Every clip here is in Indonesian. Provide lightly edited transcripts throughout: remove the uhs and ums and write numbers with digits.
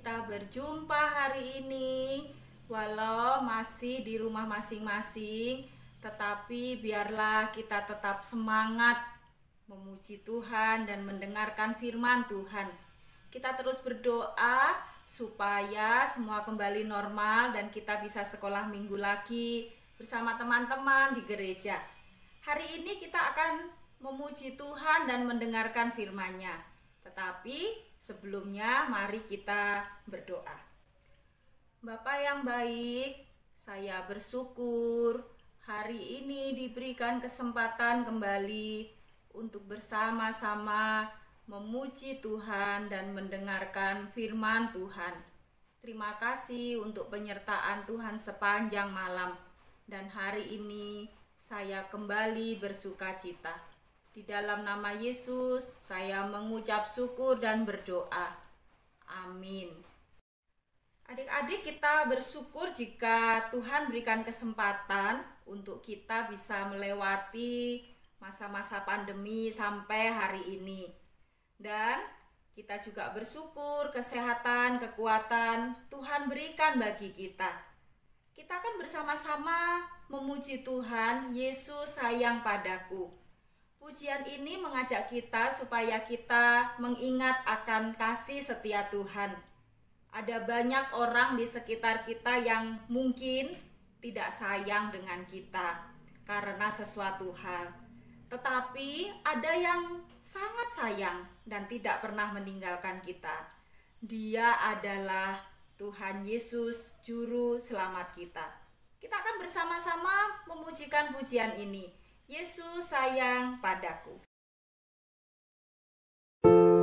kita berjumpa hari ini. Walau masih di rumah masing-masing, tetapi biarlah kita tetap semangat memuji Tuhan dan mendengarkan firman Tuhan. Kita terus berdoa supaya semua kembali normal dan kita bisa sekolah minggu lagi bersama teman-teman di gereja. Hari ini kita akan memuji Tuhan dan mendengarkan firman-Nya. Tetapi sebelumnya mari kita berdoa. Bapa yang baik, saya bersyukur hari ini diberikan kesempatan kembali untuk bersama-sama memuji Tuhan dan mendengarkan firman Tuhan. Terima kasih untuk penyertaan Tuhan sepanjang malam. Dan hari ini saya kembali bersukacita. Di dalam nama Yesus, saya mengucap syukur dan berdoa. Amin. Adik-adik, kita bersyukur jika Tuhan berikan kesempatan untuk kita bisa melewati masa-masa pandemi sampai hari ini. Dan kita juga bersyukur kesehatan, kekuatan Tuhan berikan bagi kita. Kita akan bersama-sama memuji Tuhan, Yesus sayang padaku. Pujian ini mengajak kita supaya kita mengingat akan kasih setia Tuhan. Ada banyak orang di sekitar kita yang mungkin tidak sayang dengan kita karena sesuatu hal. Tetapi ada yang sangat sayang dan tidak pernah meninggalkan kita. Dia adalah Tuhan Yesus, Juru Selamat kita. Kita akan bersama-sama memujikan pujian ini. Yesus sayang padaku. Terima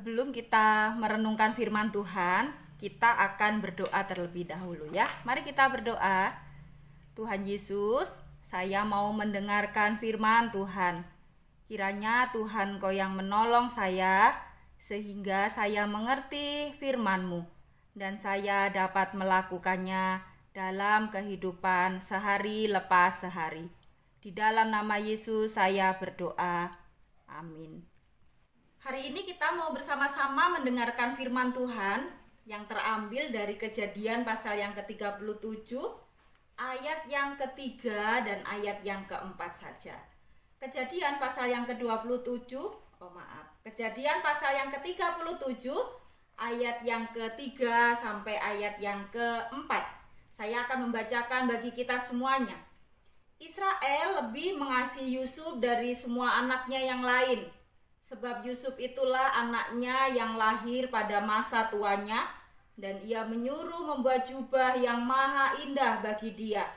Sebelum kita merenungkan firman Tuhan, kita akan berdoa terlebih dahulu ya. Mari kita berdoa. Tuhan Yesus, saya mau mendengarkan firman Tuhan. Kiranya Tuhan Kau yang menolong saya, sehingga saya mengerti firman-Mu, dan saya dapat melakukannya dalam kehidupan sehari lepas sehari. Di dalam nama Yesus saya berdoa. Amin. Hari ini kita mau bersama-sama mendengarkan firman Tuhan yang terambil dari Kejadian pasal yang ke-37, ayat yang ketiga dan ayat yang keempat saja. Kejadian pasal yang ke-27, Kejadian pasal yang ke-37, ayat yang ketiga sampai ayat yang keempat. Saya akan membacakan bagi kita semuanya. Israel lebih mengasihi Yusuf dari semua anaknya yang lain. Sebab Yusuf itulah anaknya yang lahir pada masa tuanya, dan ia menyuruh membuat jubah yang maha indah bagi dia.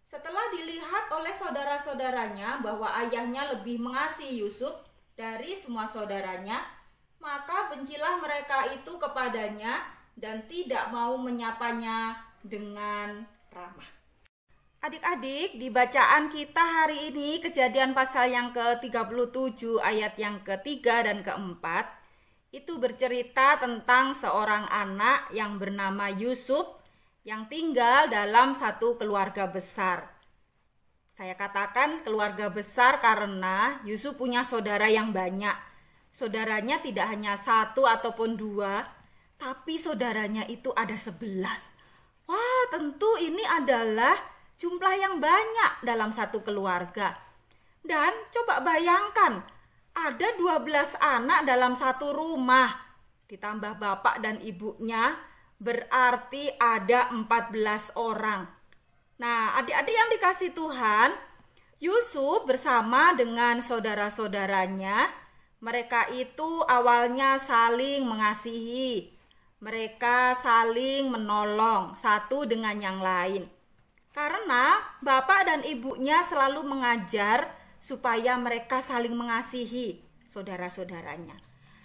Setelah dilihat oleh saudara-saudaranya bahwa ayahnya lebih mengasihi Yusuf dari semua saudaranya, maka bencilah mereka itu kepadanya dan tidak mau menyapanya dengan ramah. Adik-adik, di bacaan kita hari ini Kejadian pasal yang ke-37 ayat yang ketiga dan keempat itu bercerita tentang seorang anak yang bernama Yusuf yang tinggal dalam satu keluarga besar. Saya katakan keluarga besar karena Yusuf punya saudara yang banyak. Saudaranya tidak hanya satu ataupun dua, tapi saudaranya itu ada 11. Wah, tentu ini adalah jumlah yang banyak dalam satu keluarga. Dan coba bayangkan, ada 12 anak dalam satu rumah. Ditambah bapak dan ibunya, berarti ada 14 orang. Nah, adik-adik yang dikasih Tuhan, Yusuf bersama dengan saudara-saudaranya, mereka itu awalnya saling mengasihi. Mereka saling menolong satu dengan yang lain. Karena bapak dan ibunya selalu mengajar supaya mereka saling mengasihi saudara-saudaranya.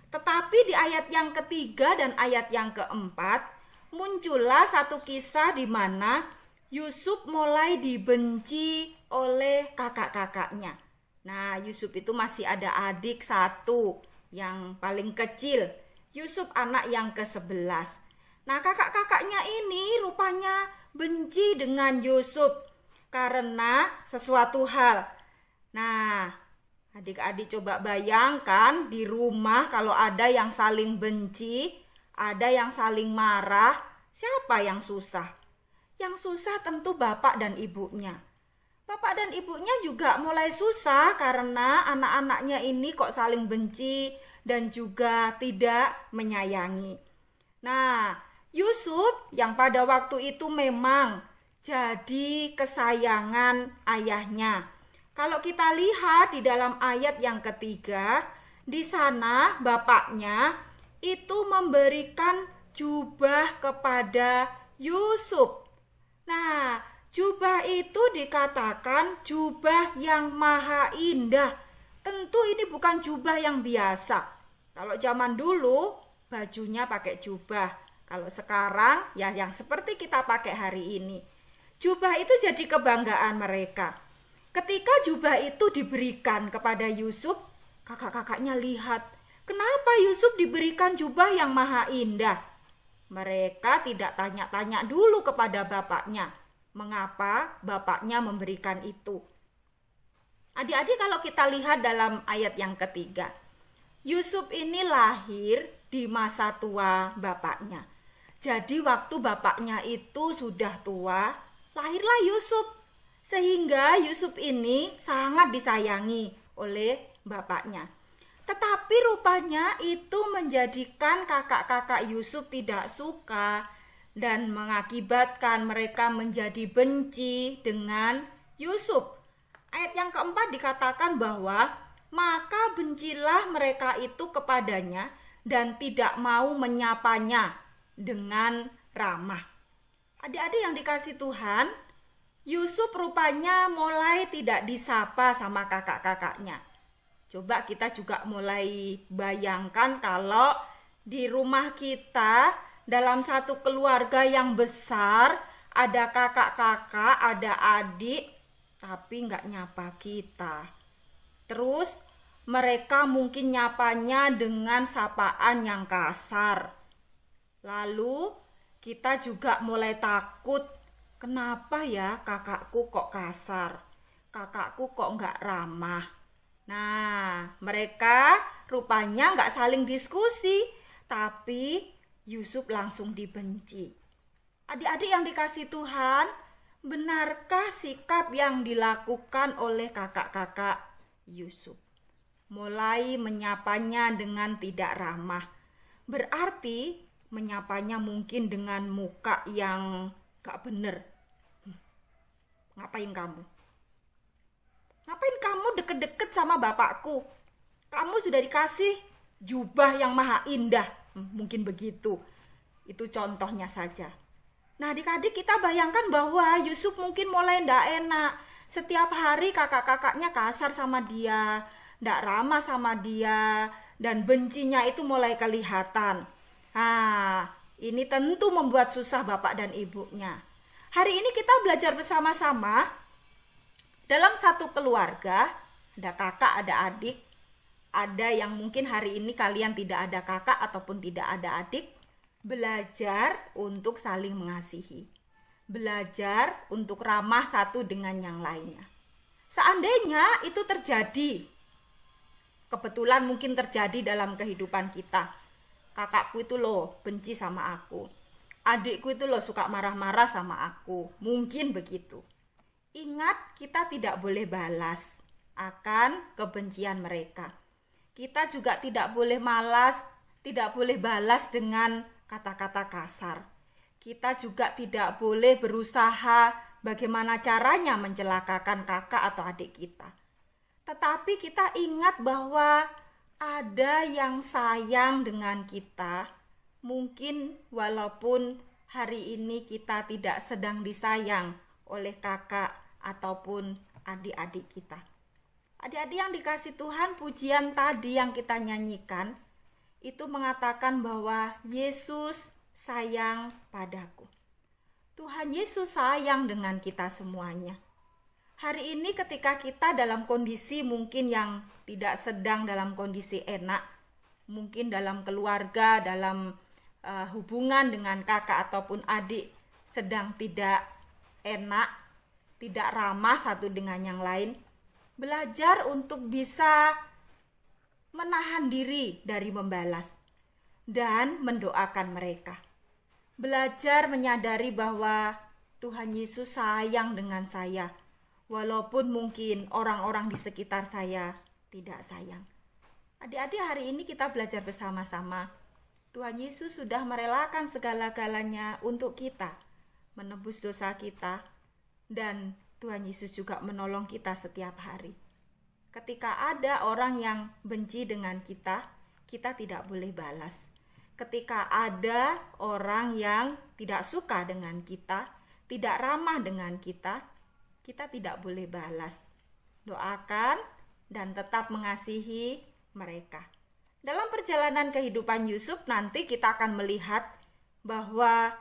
Tetapi di ayat yang ketiga dan ayat yang keempat, muncullah satu kisah di mana Yusuf mulai dibenci oleh kakak-kakaknya. Nah, Yusuf itu masih ada adik satu yang paling kecil. Yusuf anak yang ke-11. Nah, kakak-kakaknya ini rupanya benci dengan Yusuf karena sesuatu hal. Nah, adik-adik coba bayangkan di rumah kalau ada yang saling benci, ada yang saling marah, siapa yang susah? Yang susah tentu bapak dan ibunya. Bapak dan ibunya juga mulai susah karena anak-anaknya ini kok saling benci dan juga tidak menyayangi. Nah, Yusuf yang pada waktu itu memang jadi kesayangan ayahnya. Kalau kita lihat di dalam ayat yang ketiga, di sana bapaknya itu memberikan jubah kepada Yusuf. Nah, jubah itu dikatakan jubah yang maha indah. Tentu ini bukan jubah yang biasa. Kalau zaman dulu bajunya pakai jubah. Kalau sekarang ya yang seperti kita pakai hari ini. Jubah itu jadi kebanggaan mereka. Ketika jubah itu diberikan kepada Yusuf, kakak-kakaknya lihat, kenapa Yusuf diberikan jubah yang maha indah? Mereka tidak tanya-tanya dulu kepada bapaknya, mengapa bapaknya memberikan itu. Adik-adik, kalau kita lihat dalam ayat yang ketiga, Yusuf ini lahir di masa tua bapaknya. Jadi waktu bapaknya itu sudah tua, lahirlah Yusuf. Sehingga Yusuf ini sangat disayangi oleh bapaknya. Tetapi rupanya itu menjadikan kakak-kakak Yusuf tidak suka dan mengakibatkan mereka menjadi benci dengan Yusuf. Ayat yang keempat dikatakan bahwa maka bencilah mereka itu kepadanya dan tidak mau menyapanya dengan ramah. Adik-adik yang dikasih Tuhan, Yusuf rupanya mulai tidak disapa sama kakak-kakaknya. Coba kita juga mulai bayangkan kalau Di rumah kita, dalam satu keluarga yang besar, ada kakak-kakak, ada adik, tapi nggak nyapa kita. Terus mereka mungkin nyapanya dengan sapaan yang kasar. Lalu kita juga mulai takut, kenapa ya kakakku kok kasar? Kakakku kok nggak ramah? Nah, mereka rupanya nggak saling diskusi, tapi Yusuf langsung dibenci. Adik-adik yang dikasih Tuhan, benarkah sikap yang dilakukan oleh kakak-kakak Yusuf? Mulai menyapanya dengan tidak ramah. Berarti menyapanya mungkin dengan muka yang gak bener. Ngapain kamu? Ngapain kamu deket-deket sama bapakku? Kamu sudah dikasih jubah yang maha indah. Mungkin begitu. Itu contohnya saja. Nah, adik-adik, kita bayangkan bahwa Yusuf mungkin mulai ndak enak. Setiap hari kakak-kakaknya kasar sama dia, ndak ramah sama dia, dan bencinya itu mulai kelihatan. Nah, ini tentu membuat susah bapak dan ibunya. Hari ini kita belajar bersama-sama. Dalam satu keluarga, ada kakak, ada adik. Ada yang mungkin hari ini kalian tidak ada kakak ataupun tidak ada adik. Belajar untuk saling mengasihi. Belajar untuk ramah satu dengan yang lainnya. Seandainya itu terjadi, kebetulan mungkin terjadi dalam kehidupan kita. Kakakku itu loh benci sama aku. Adikku itu loh suka marah-marah sama aku. Mungkin begitu. Ingat, kita tidak boleh balas akan kebencian mereka. Kita juga tidak boleh balas dengan kata-kata kasar. Kita juga tidak boleh berusaha bagaimana caranya mencelakakan kakak atau adik kita. Tetapi kita ingat bahwa ada yang sayang dengan kita. Mungkin walaupun hari ini kita tidak sedang disayang oleh kakak ataupun adik-adik kita. Adik-adik yang dikasih Tuhan, pujian tadi yang kita nyanyikan itu mengatakan bahwa Yesus sayang padaku. Tuhan Yesus sayang dengan kita semuanya. Hari ini ketika kita dalam kondisi mungkin yang tidak sedang dalam kondisi enak, mungkin dalam keluarga, dalam hubungan dengan kakak ataupun adik sedang tidak enak, tidak ramah satu dengan yang lain, belajar untuk bisa menahan diri dari membalas dan mendoakan mereka. Belajar menyadari bahwa Tuhan Yesus sayang dengan saya, walaupun mungkin orang-orang di sekitar saya tidak sayang. Adik-adik, hari ini kita belajar bersama-sama. Tuhan Yesus sudah merelakan segala-galanya untuk kita, menebus dosa kita, dan Tuhan Yesus juga menolong kita setiap hari. Ketika ada orang yang benci dengan kita, kita tidak boleh balas. Ketika ada orang yang tidak suka dengan kita, tidak ramah dengan kita, kita tidak boleh balas. Doakan dan tetap mengasihi mereka. Dalam perjalanan kehidupan Yusuf nanti kita akan melihat bahwa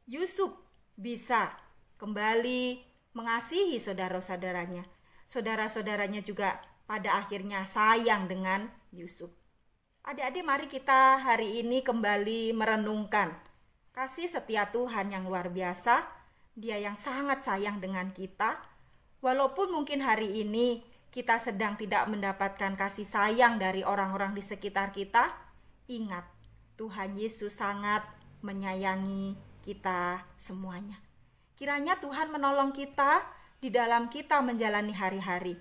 Yusuf bisa kembali mengasihi saudara-saudaranya. Saudara-saudaranya juga pada akhirnya sayang dengan Yusuf. Adik-adik, mari kita hari ini kembali merenungkan kasih setia Tuhan yang luar biasa. Dia yang sangat sayang dengan kita. Walaupun mungkin hari ini kita sedang tidak mendapatkan kasih sayang dari orang-orang di sekitar kita, ingat, Tuhan Yesus sangat menyayangi kita semuanya. Kiranya Tuhan menolong kita di dalam kita menjalani hari-hari.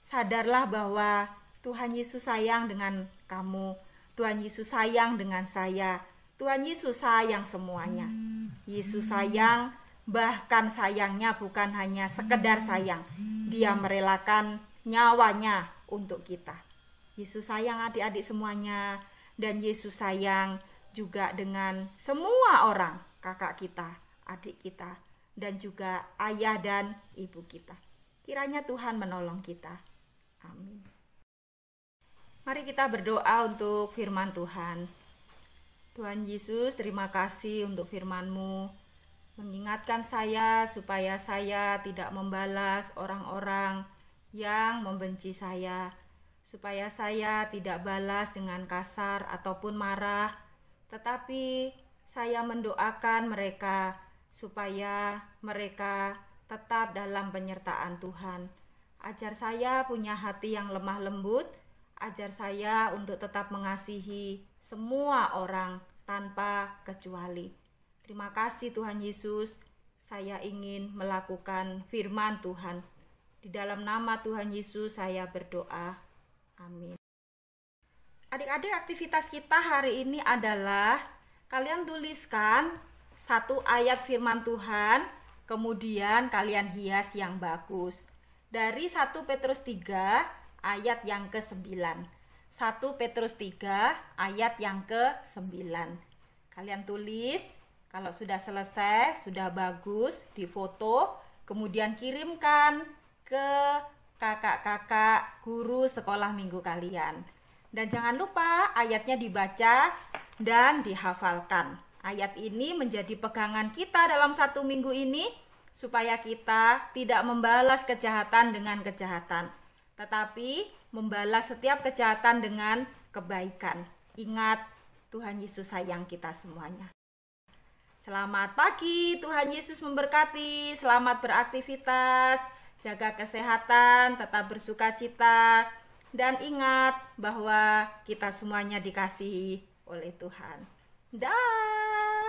Sadarlah bahwa Tuhan Yesus sayang dengan kamu, Tuhan Yesus sayang dengan saya, Tuhan Yesus sayang semuanya. Yesus sayang, bahkan sayangnya bukan hanya sekedar sayang, Dia merelakan nyawanya untuk kita. Yesus sayang adik-adik semuanya, dan Yesus sayang juga dengan semua orang, kakak kita, adik kita, dan juga ayah dan ibu kita. Kiranya Tuhan menolong kita. Amin. Mari kita berdoa untuk firman Tuhan. Tuhan Yesus, terima kasih untuk firman-Mu. Mengingatkan saya supaya saya tidak membalas orang-orang yang membenci saya. Supaya saya tidak balas dengan kasar ataupun marah. Tetapi saya mendoakan mereka supaya mereka tetap dalam penyertaan Tuhan. Ajar saya punya hati yang lemah lembut. Ajar saya untuk tetap mengasihi semua orang tanpa kecuali. Terima kasih Tuhan Yesus, saya ingin melakukan firman Tuhan. Di dalam nama Tuhan Yesus saya berdoa. Amin. Adik-adik, aktivitas kita hari ini adalah kalian tuliskan satu ayat firman Tuhan, kemudian kalian hias yang bagus. Dari 1 Petrus 3 ayat yang ke-9. 1 Petrus 3 ayat yang ke-9. Kalian tulis, kalau sudah selesai, sudah bagus, difoto, kemudian kirimkan ke kakak-kakak guru sekolah minggu kalian. Dan jangan lupa ayatnya dibaca dan dihafalkan. Ayat ini menjadi pegangan kita dalam satu minggu ini, supaya kita tidak membalas kejahatan dengan kejahatan, tetapi membalas setiap kejahatan dengan kebaikan. Ingat, Tuhan Yesus sayang kita semuanya. Selamat pagi, Tuhan Yesus memberkati. Selamat beraktivitas, jaga kesehatan, tetap bersukacita, dan ingat bahwa kita semuanya dikasihi oleh Tuhan. Dah.